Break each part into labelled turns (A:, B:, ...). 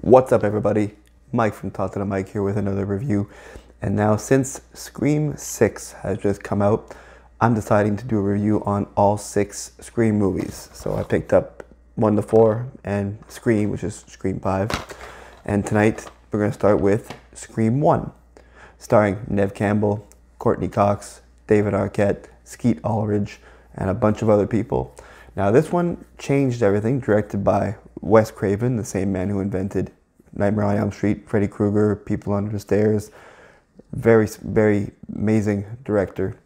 A: What's up, everybody? Mike from Talk to the Mike here with another review. And now, since Scream 6 has just come out, I'm deciding to do a review on all 6 Scream movies. So I picked up 1 to 4 and Scream, which is Scream 5. And tonight, we're going to start with Scream 1, starring Neve Campbell, Courtney Cox, David Arquette, Skeet Ulrich, and a bunch of other people. Now, this one changed everything, directed by Wes Craven, the same man who invented Nightmare on Elm Street, Freddy Krueger, People Under the Stairs. Very, very amazing director.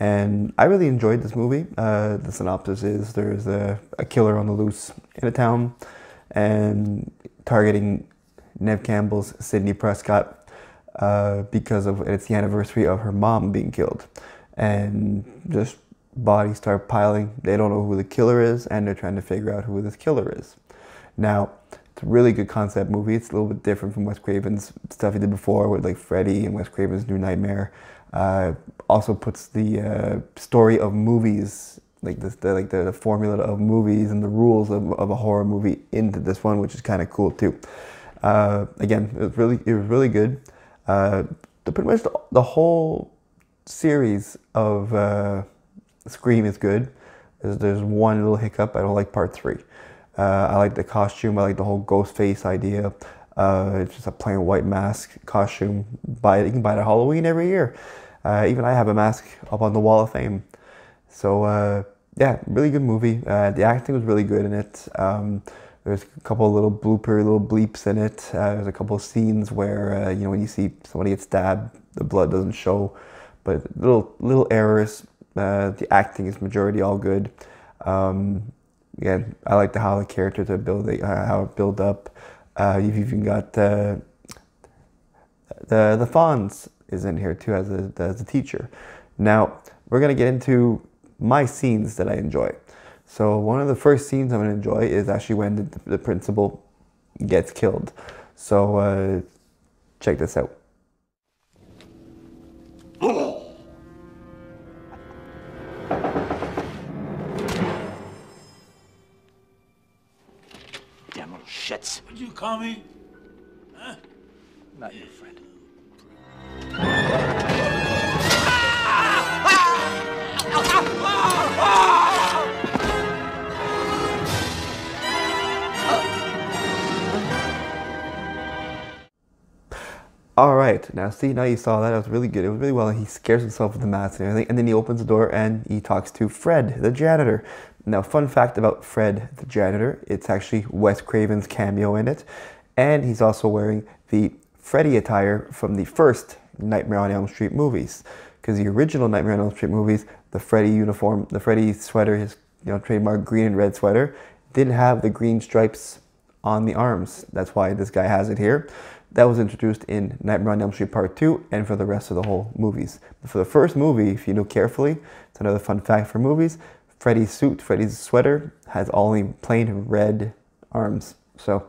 A: And I really enjoyed this movie. The synopsis is there's a killer on the loose in a town and targeting Neve Campbell's Sidney Prescott because it's the anniversary of her mom being killed. And just bodies start piling. They don't know who the killer is, and they're trying to figure out who this killer is. Now, it's a really good concept movie. It's a little bit different from Wes Craven's stuff he did before with like Freddy and Wes Craven's New Nightmare. Also puts the story of movies, like the formula of movies and the rules of a horror movie into this one, which is kind of cool too. Again, it was really good. Pretty much the whole series of Scream is good. There's one little hiccup. I don't like part 3. I like the costume. I like the whole ghost face idea. It's just a plain white mask costume. You can buy it at Halloween every year. Even I have a mask up on the Wall of Fame. So yeah, really good movie. The acting was really good in it. There's a couple of little bleeps in it. There's a couple of scenes where when you see somebody get stabbed, the blood doesn't show, but little errors. The acting is majority all good. Again, I like how the characters are how it build up. You've even got the Fonz is in here too as a teacher. Now we're gonna get into my scenes that I enjoy. So one of the first scenes I'm gonna enjoy is actually when the principal gets killed. So check this out.
B: Damn little shits.
C: What'd you call me? Huh?
B: Not your friend.
A: All right, now you saw that. It was really good. It was really well. He scares himself with the mask and everything, and then he opens the door and he talks to Fred, the janitor. Now, fun fact about Fred, the janitor, it's actually Wes Craven's cameo in it, and he's also wearing the Freddy attire from the first Nightmare on Elm Street movies. Because the original Nightmare on Elm Street movies, the Freddy uniform, the Freddy sweater, his trademark green and red sweater, didn't have the green stripes on the arms. That's why this guy has it here. That was introduced in Nightmare on Elm Street Part 2 and for the rest of the whole movies. But for the first movie, if you know carefully, it's another fun fact for movies, Freddy's sweater has only plain red arms. So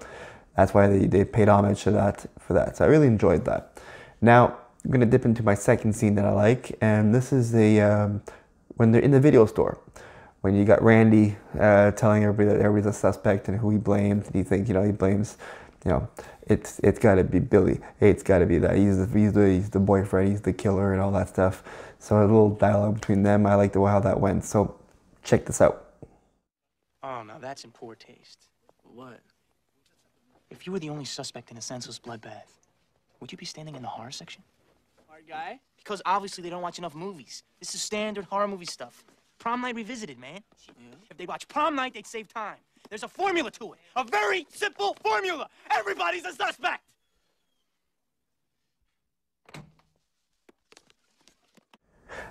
A: that's why they paid homage to that for that. So I really enjoyed that. Now, I'm going to dip into my second scene that I like, and this is when they're in the video store. When you got Randy telling everybody that everybody's a suspect and who he blames, and he thinks, he blames, it's got to be Billy. Hey, it's got to be that. He's the boyfriend. He's the killer and all that stuff. So a little dialogue between them. I like how that went. So check this out.
B: Oh, now that's in poor taste.
C: What?
B: If you were the only suspect in a senseless bloodbath, would you be standing in the horror section?
D: Our guy?
B: Because obviously they don't watch enough movies. This is standard horror movie stuff. Prom Night Revisited, man. Yeah. If they watch Prom Night, they'd save time. There's a formula to it. A very simple formula. Everybody's a suspect.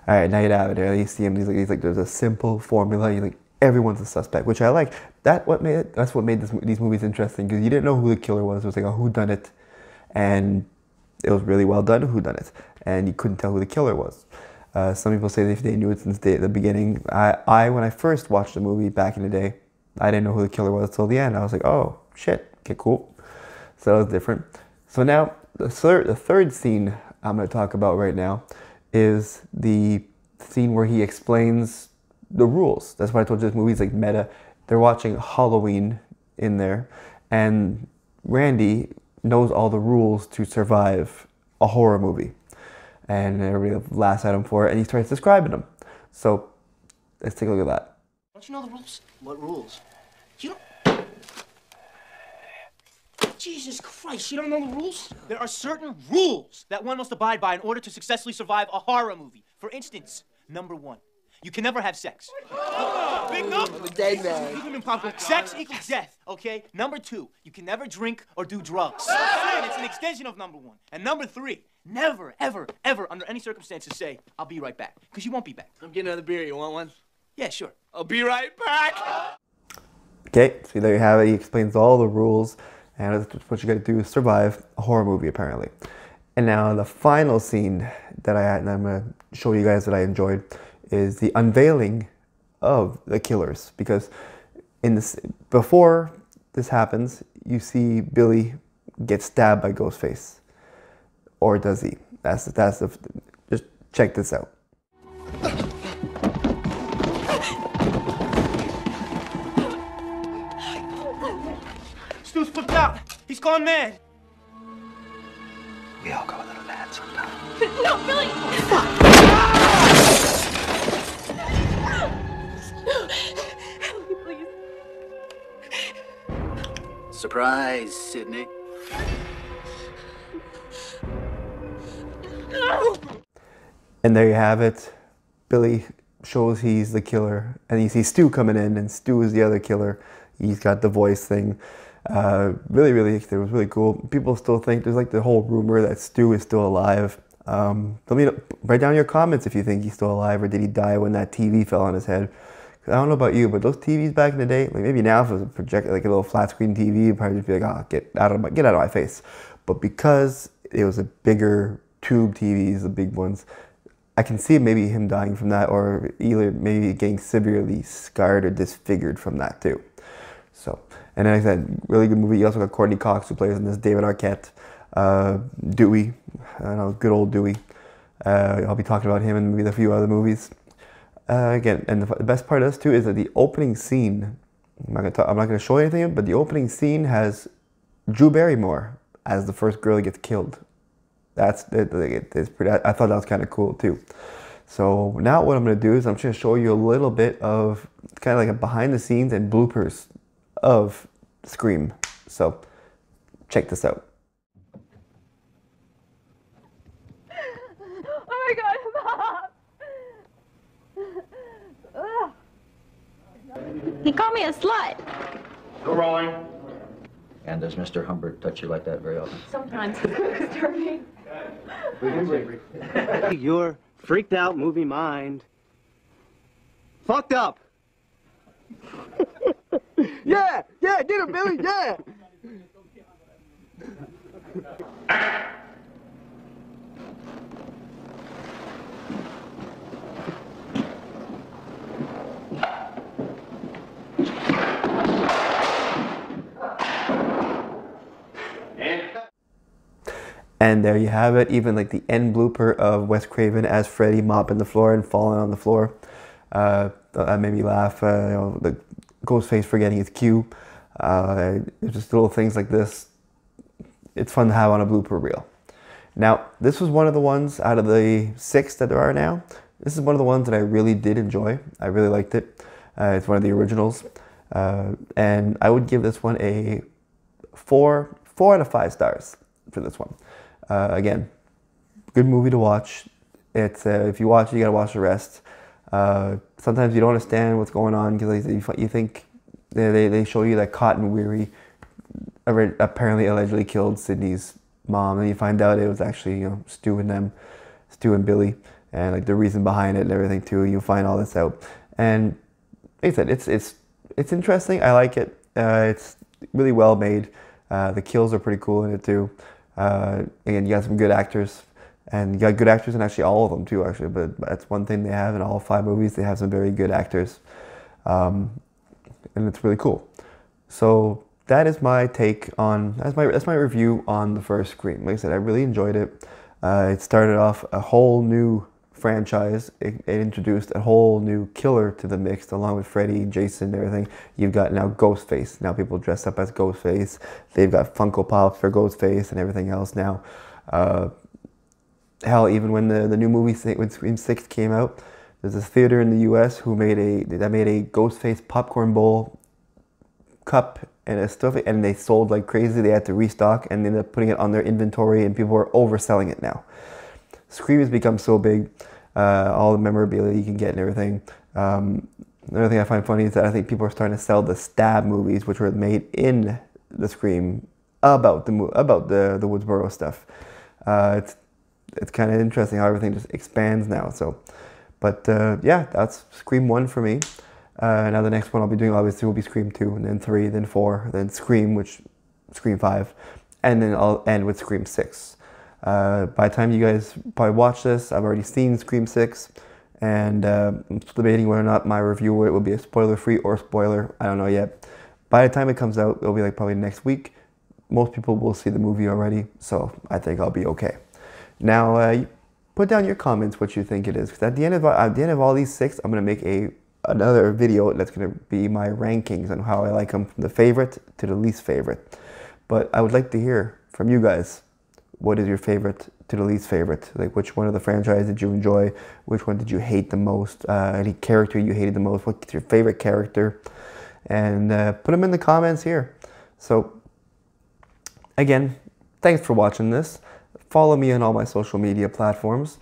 A: All right, now you have it there. You see him. He's like, there's a simple formula. You're like, everyone's a suspect, which I like. That's what made these movies interesting, because you didn't know who the killer was. It was like a whodunit, and it was really well done whodunit, and you couldn't tell who the killer was. Some people say they knew it since the beginning. When I first watched the movie back in the day, I didn't know who the killer was till the end. I was like, oh shit, okay, cool. So that was different. So now the third scene I'm going to talk about right now is the scene where he explains the rules. That's why I told you this movie's like meta. They're watching Halloween in there, and Randy knows all the rules to survive a horror movie. And everybody laughs at him for it, and he starts describing them. So let's take a look at that.
B: Don't you know the rules? What rules? You don't... Jesus Christ, you don't know the rules? There are certain rules that one must abide by in order to successfully survive a horror movie. For instance, number 1, you can never have sex. Big number.
D: I'm a dead man.
B: Sex equals death, okay? Number 2, you can never drink or do drugs. And it's an extension of number 1. And number 3, never, ever, ever, under any circumstances say, I'll be right back. Because you won't be back.
D: I'm getting another beer. You want one?
B: Yeah, sure.
D: I'll be right back.
A: Okay, so there you have it. He explains all the rules, and that's what you got to do is survive a horror movie, apparently. And now the final scene that I'm going to show you guys that I enjoyed is the unveiling of the killers. Because before this happens, you see Billy get stabbed by Ghostface. Or does he? Just check this out.
B: Stu's flipped out. He's gone mad.
E: We all go a little mad sometimes.
F: No, Billy! Help me, please.
E: Surprise, Sydney.
A: And there you have it. Billy shows he's the killer, and you see Stu coming in, and Stu is the other killer. He's got the voice thing. Really, it was really cool. People still think there's like the whole rumor that Stu is still alive. Let me write down your comments if you think he's still alive, or did he die when that TV fell on his head? 'Cause I don't know about you, but those TVs back in the day, like maybe now if it was a projector, like a little flat screen TV, you'd probably just be like, oh, get out of my face. But because it was a bigger tube TVs, the big ones, I can see maybe him dying from that, or either maybe getting severely scarred or disfigured from that too. So, and then like I said, really good movie. You also got Courtney Cox, who plays in this, David Arquette, Dewey, I know, good old Dewey. I'll be talking about him in maybe a few other movies. Again, and the best part of this too is that the opening scene, I'm not going to show you anything, but the opening scene has Drew Barrymore as the first girl that gets killed. It's pretty, I thought that was kind of cool too. So now what I'm going to do is I'm just going to show you a little bit of kind of like a behind the scenes and bloopers of Scream. So check this out.
F: Oh my God, Mom! He called me a slut.
C: Go rolling.
E: And does Mr. Humbert touch you like that very often?
F: Sometimes it's disturbing.
G: Your freaked out movie mind. Fucked up. Yeah, get him, Billy, yeah.
A: And there you have it, even like the end blooper of Wes Craven as Freddy mopping the floor and falling on the floor. That made me laugh. The Ghostface forgetting his cue. Just little things like this. It's fun to have on a blooper reel. Now, this was one of the ones out of the 6 that there are now. This is one of the ones that I really did enjoy. I really liked it. It's one of the originals. And I would give this one a 4 out of 5 stars for this one. Again, good movie to watch. It's if you watch it, you gotta watch the rest. Sometimes you don't understand what's going on because you think they show you that Cotton Weary apparently allegedly killed Sydney's mom, and you find out it was actually Stu and Billy, and like the reason behind it and everything too. You find all this out, and like I said, it's interesting. I like it. It's really well made. The kills are pretty cool in it too. Again, you got some good actors, and you got good actors in actually all of them too, actually, but that's one thing they have in all 5 movies. They have some very good actors, and it's really cool. So that is my take on, that's my review on the first Scream. Like I said, I really enjoyed it. It started off a whole new franchise. It introduced a whole new killer to the mix, along with Freddy, Jason, and everything. You've got now Ghostface. Now people dress up as Ghostface. They've got Funko Pops for Ghostface and everything else now. Hell, even when the new movie, when Scream 6 came out, there's a theater in the U.S. who made a Ghostface popcorn bowl cup and a stuff, and they sold like crazy. They had to restock and they ended up putting it on their inventory, and people are overselling it now. Scream has become so big, all the memorabilia you can get and everything. Another thing I find funny is that I think people are starting to sell the Stab movies, which were made in the Scream, about the Woodsboro stuff. It's kind of interesting how everything just expands now. So, but yeah, that's Scream 1 for me. Now the next one I'll be doing obviously will be Scream 2, and then 3, then 4, then Scream 5, and then I'll end with Scream 6. By the time you guys probably watch this, I've already seen Scream 6, and I'm debating whether or not my review will be a spoiler-free or spoiler. I don't know yet. By the time it comes out, it'll be like probably next week. Most people will see the movie already, so I think I'll be okay. Now, put down your comments what you think it is, because at the end of all these 6, I'm gonna make another video that's gonna be my rankings on how I like them, from the favorite to the least favorite. But I would like to hear from you guys. What is your favorite to the least favorite? Like, which one of the franchises did you enjoy? Which one did you hate the most? Any character you hated the most? What's your favorite character? And put them in the comments here. So, again, thanks for watching this. Follow me on all my social media platforms.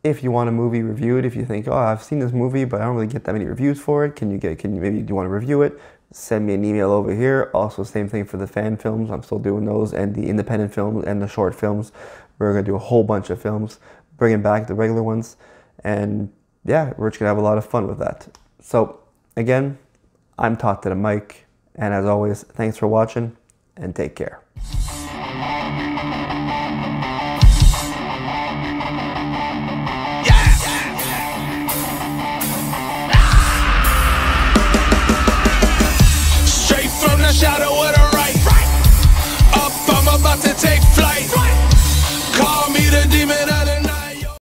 A: If you want a movie reviewed, if you think, oh, I've seen this movie, but I don't really get that many reviews for it, maybe do you want to review it? Send me an email over here. Also, same thing for the fan films. I'm still doing those, and the independent films and the short films. We're going to do a whole bunch of films, bringing back the regular ones. And yeah, we're just going to have a lot of fun with that. So again, I'm Talk to the Mic. And as always, thanks for watching and take care.